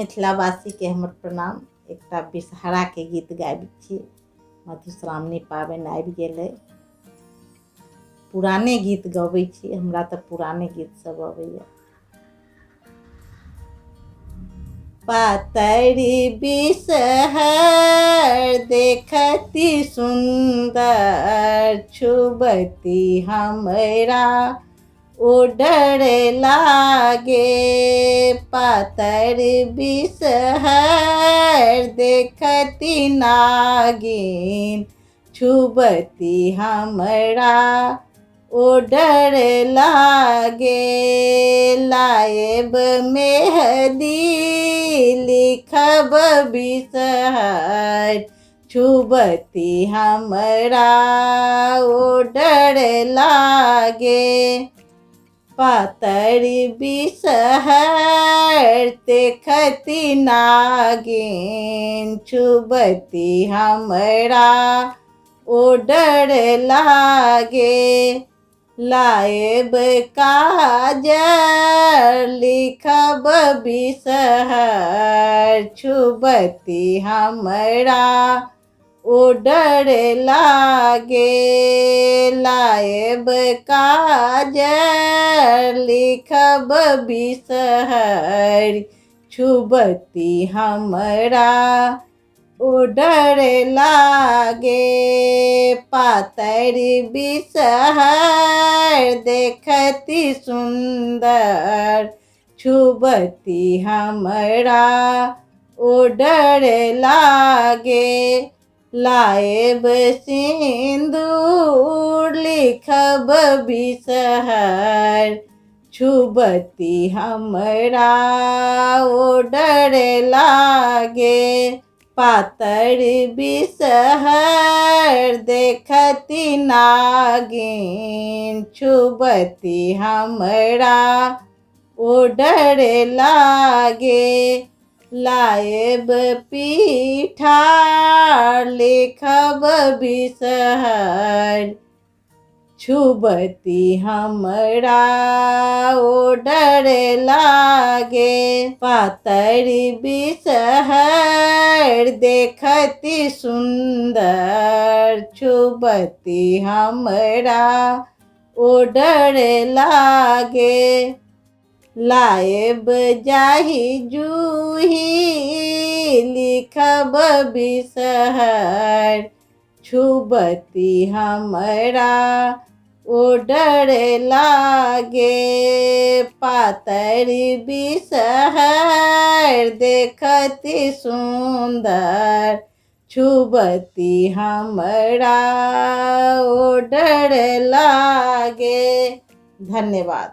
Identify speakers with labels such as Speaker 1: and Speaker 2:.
Speaker 1: मिथिलावासी के हमर प्रणाम। एकटा विषहारा के गीत गाबि छी। मधुश्रावणी पाबनि आबि गेलै। पुराने गीत गबै छी, हमरा तऽ पुराने गीत सब अबैया। पातरी बिषहर देखती सुंदर, छुबती हमरा उडर लागे। पातर बिषहर देखती नागिन, छुबती हमरा उडर लागे। लाएब मेहदी लिखब बिषहर, छुबती हमरा उडर लागे। पातर बिषहर देखती नागिन, छुबती हमरा उडर लागे। लाएब काजर लिखब बिषहर, छुबती हमरा उडर लागे। लाएब काजर लिखब बिषहर, छुबती हमरा उडर लागे। पातर बिषहर देखती सुंदर, छुबती हमरा उडर लागे। लाएब सिंदूर लिखब बिषहर, छुबती हमरा उडर लागे। पातर बिषहर देखती नागिन, छुबती हमरा उडर लागे। लाएब पीठार लिखब बिषहर, छुबती हमरा उडर लागे। पातर बिषहर देखती सुंदर, छुबती हमरा उडर लागे। लाएब जाहि जूही लिखब बिषहर, छुबती हमरा उडर लागे। पातर बिषहर देखती सुंदर, छुबती हमरा उडर लागे। धन्यवाद।